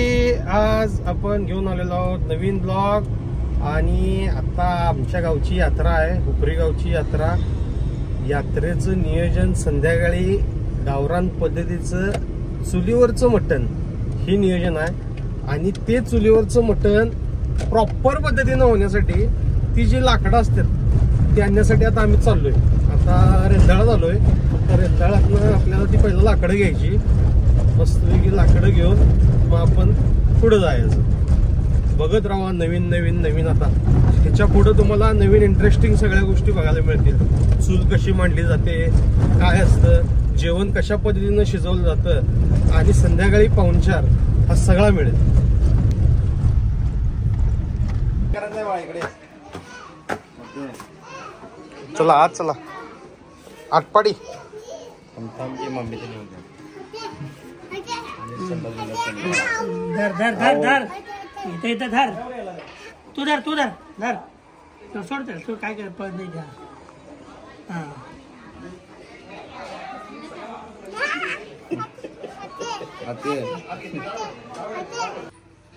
मंडळी, आज आपण घेऊन आलेलो आहोत नवीन ब्लॉग. आणि आता आमच्या गावची यात्रा आहे, हुपरी गावची यात्रा. यात्रेचं नियोजन संध्याकाळी गावरान पद्धतीचं चुलीवरचं मटण हे नियोजन आहे. आणि ते चुलीवरचं मटण प्रॉपर पद्धतीनं होण्यासाठी ती जी लाकडं असतात ती आणण्यासाठी आता आम्ही चाललोय. आता रेंदाळात आलोय. तर रेंदाळातनं आपल्याला ती पहिलं लाकडं घ्यायची, मस्तपैकी लाकडं घेऊन मग आपण पुढे जायचं. बघत राहा नवीन नवीन नवीन. आता ह्याच्या पुढे तुम्हाला नवीन इंटरेस्टिंग सगळ्या गोष्टी बघायला मिळतील. चूल कशी मांडली जाते, काय असतं, जेवण कशा पद्धतीनं शिजवलं जातं, आणि संध्याकाळी पाहुणचार हा सगळा मिळेल. चला आज चला आटपाडी. धर धर धर धर इथे इथे धर. तू धर तू धर धर. तो सोड तर तू काय कर पळ नाही घ्या. हा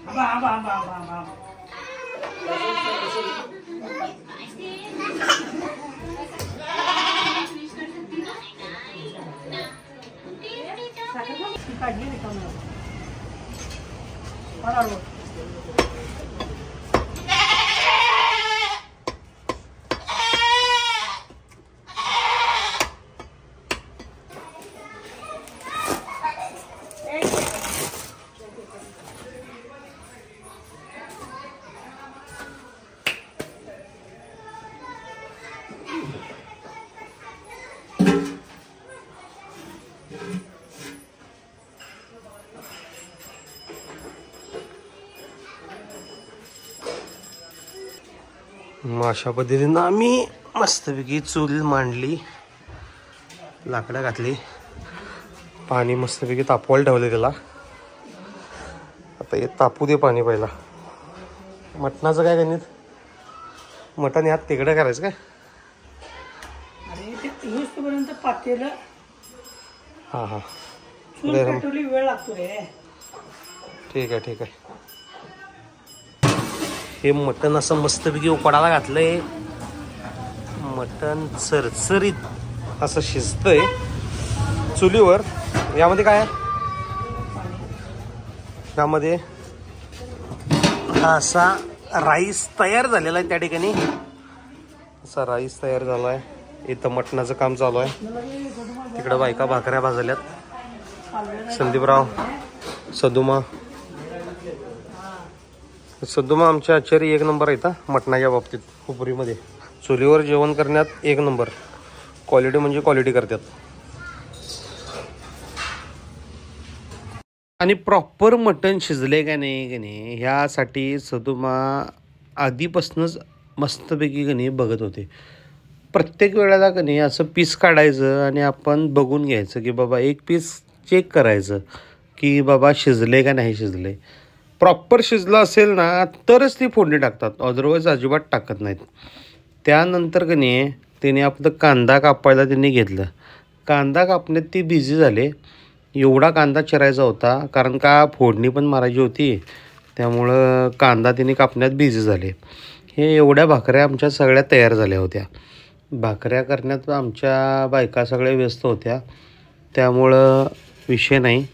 आबा आबा आबा आबा. काढली नाही का मला. अशा पद्धतीनं आम्ही मस्तपैकी चूल मांडली, लाकडं घातली, पाणी मस्तपैकी तापवायला ठेवले त्याला. आता हे तापू दे पाणी पहिला. मटणाचं काय गणित, मटण ह्यात तिकडं करायचं काय. अरे ते पर्यंत पातेलं. हां हां चूल पेटवली वेळ लागतो रे. ठीक आहे ठीक आहे. हे मटण असं मस्तपैकी उकडायला घातलंय. मटण चरचरीत असं शिजतंय चुलीवर. यामध्ये काय आहे, त्यामध्ये हा असा राईस तयार झालेला आहे. त्या ठिकाणी असा राईस तयार झाला आहे. इथं मटणाचं काम चालू आहे. तिकडं बायका भाकऱ्या भाजल्यात. संदीपराव सदुमा आमच्या आचार्य एक नंबर आहेत मटणाच्या बाबतीत. हुपरीमध्ये चुलीवर जेवण करण्यात एक नंबर. क्वालिटी म्हणजे क्वालिटी करतात. आणि प्रॉपर मटण शिजले का नाही ह्यासाठी सदुमा आधीपासूनच मस्तपैकी का नाही बघत होते. प्रत्येक वेळेला का नाही असं पीस काढायचं आणि आपण बघून घ्यायचं की बाबा एक पीस चेक करायचं की बाबा शिजले का नाही शिजले. प्रॉपर शिजलं असेल ना तरच ती फोडणी टाकतात, अदरवाईज अजिबात टाकत नाहीत. त्यानंतर का नाही त्याने आपलं कांदा कापायला त्यांनी घेतलं. कांदा कापण्यात ती बिझी झाले. एवढा कांदा चिरायचा होता, कारण का फोडणी पण मारायची होती, त्यामुळं कांदा तिने कापण्यात बिझी झाले. हे एवढ्या भाकऱ्या आमच्या सगळ्या तयार झाल्या होत्या. भाकऱ्या करण्यात आमच्या बायका सगळ्या व्यस्त होत्या, त्यामुळं विषय नाही.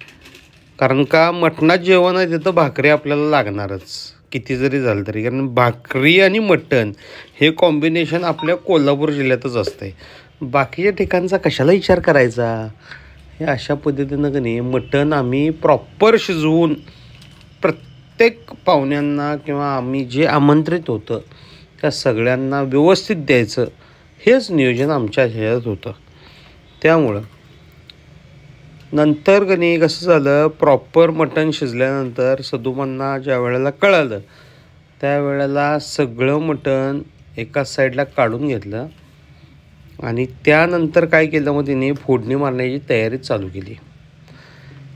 कारण का मटणात जेवण आहे तिथं भाकरी आपल्याला लागणारच किती जरी झालं तरी. कारण भाकरी आणि मटण हे कॉम्बिनेशन आपल्या कोल्हापूर जिल्ह्यातच असते. बाकीच्या ठिकाणचा कशाला विचार करायचा. हे अशा पद्धतीनं का नाही मटण आम्ही प्रॉपर शिजवून प्रत्येक पाहुण्यांना किंवा आम्ही जे आमंत्रित होतं त्या सगळ्यांना व्यवस्थित द्यायचं, हेच नियोजन आमच्या ह्याच्यात होतं. त्यामुळं नंतर का नाही कसं झालं, प्रॉपर मटण शिजल्यानंतर सदुमांना ज्या वेळेला कळालं त्यावेळेला सगळं मटण एका साईडला काढून घेतलं. आणि त्यानंतर काय केलं मग तिने फोडणी मारण्याची तयारी चालू केली.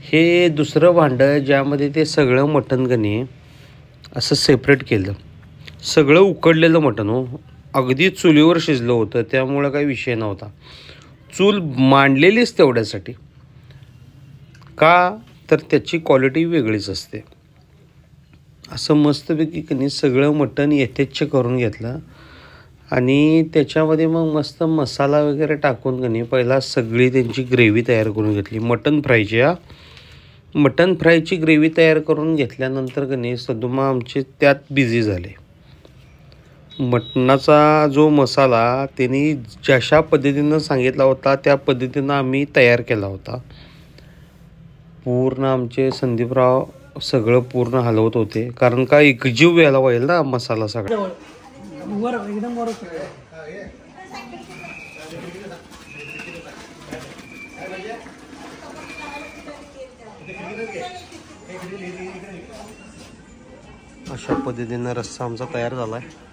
हे दुसरं भांडं ज्यामध्ये ते सगळं मटण का नाही असं सेपरेट केलं. सगळं उकडलेलं मटण हो, अगदी चुलीवर शिजलं होतं, त्यामुळं काही विषय नव्हता. चूल मांडलेलीच तेवढ्यासाठी. का तर त्याची क्वालिटी वेगळीच असते. असं मस्तपैकी की नाही सगळं मटण यथेच्छ करून घेतलं आणि त्याच्यामध्ये मग मस्त मसाला वगैरे टाकून की नाही पहिला सगळी त्यांची ग्रेव्ही तयार करून घेतली मटण फ्रायची. मटण फ्रायची ग्रेव्ही तयार करून घेतल्यानंतर की नाही सदुमा आमचे त्यात बिझी झाले. मटणाचा जो मसाला त्यांनी जशा पद्धतीनं सांगितला होता त्या पद्धतीनं आम्ही तयार केला होता. पूर्ण आमचे संदीपराव सगळं पूर्ण हलवत होते कारण का एकजीव व्हायला पाहिजे ना मसाला सगळा. वर एकदम वर अशा पद्धतीनं रस्सा आमचा तयार झाला आहे.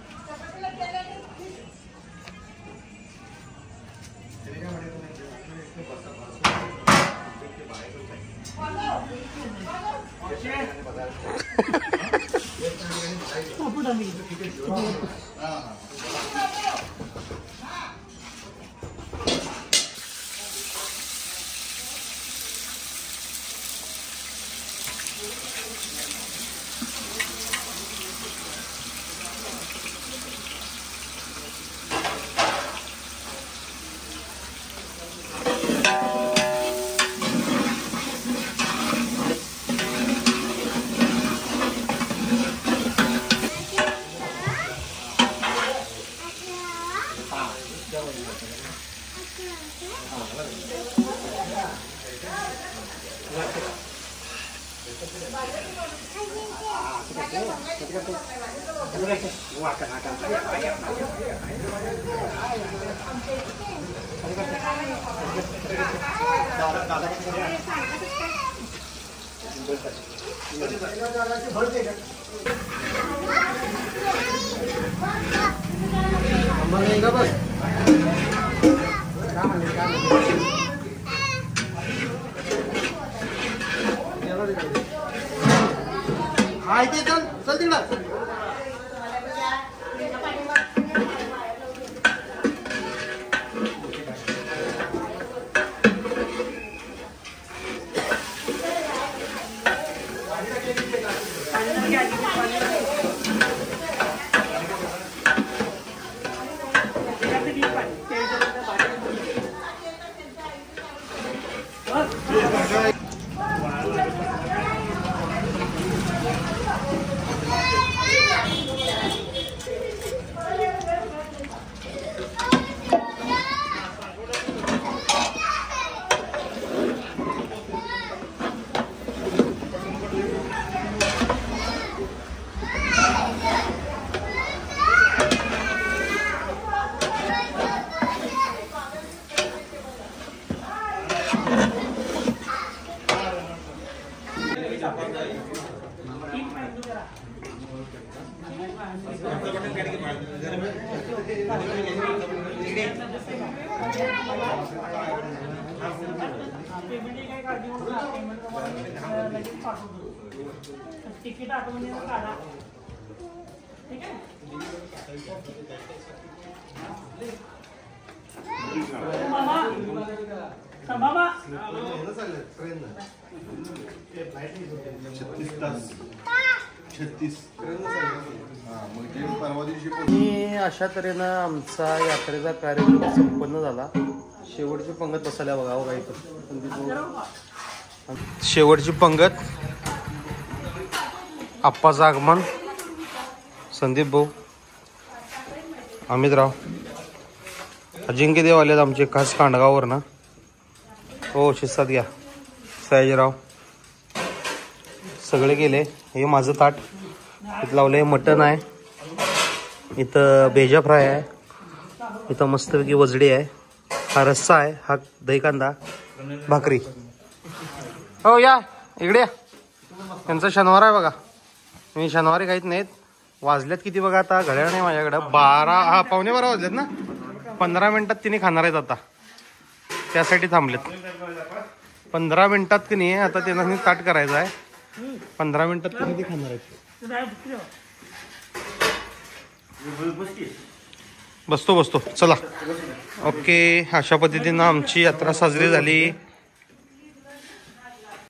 तिकीट आठवण काढा. ठीक आहे. मामा मामा 36 आणि अशा तऱ्हेनं आमचा यात्रेचा कार्यक्रम संपन्न झाला. शेवटची पंगत बसायला बघा हो काही शेवटची पंगत आप्पाचं आगमन संदीप भाऊ अमितराव अजिंक्य देव आलेत आमचे खास कांडगाववर ना. हो शिस्तात घ्या. सयाजीराव सगळे गेले. हे माझं ताट इथं लावलं आहे. मटण आहे इथं, भेजा फ्राय आहे इथं, मस्तपैकी वजडी आहे, हा रस्सा आहे, हा दही कांदा, भाकरी. हो या इकडे या. त्यांचा शनिवार आहे बघा. मी शनिवारी काहीच नाहीत. वाजल्यात किती बघा आता, घड्याळ नाही माझ्याकडं. 12 पावणे 12 वाजलेत ना. 15 मिनिटात तिने खाणार आहेत आता, त्यासाठी थांबलेत. 15 मिनिटात की नाही आता त्यांना ताट करायचं आहे. 15 मिनिटात किती खाणार आहेत. बसतो चला. ओके, अशा पद्धतीनं आमची यात्रा साजरी झाली.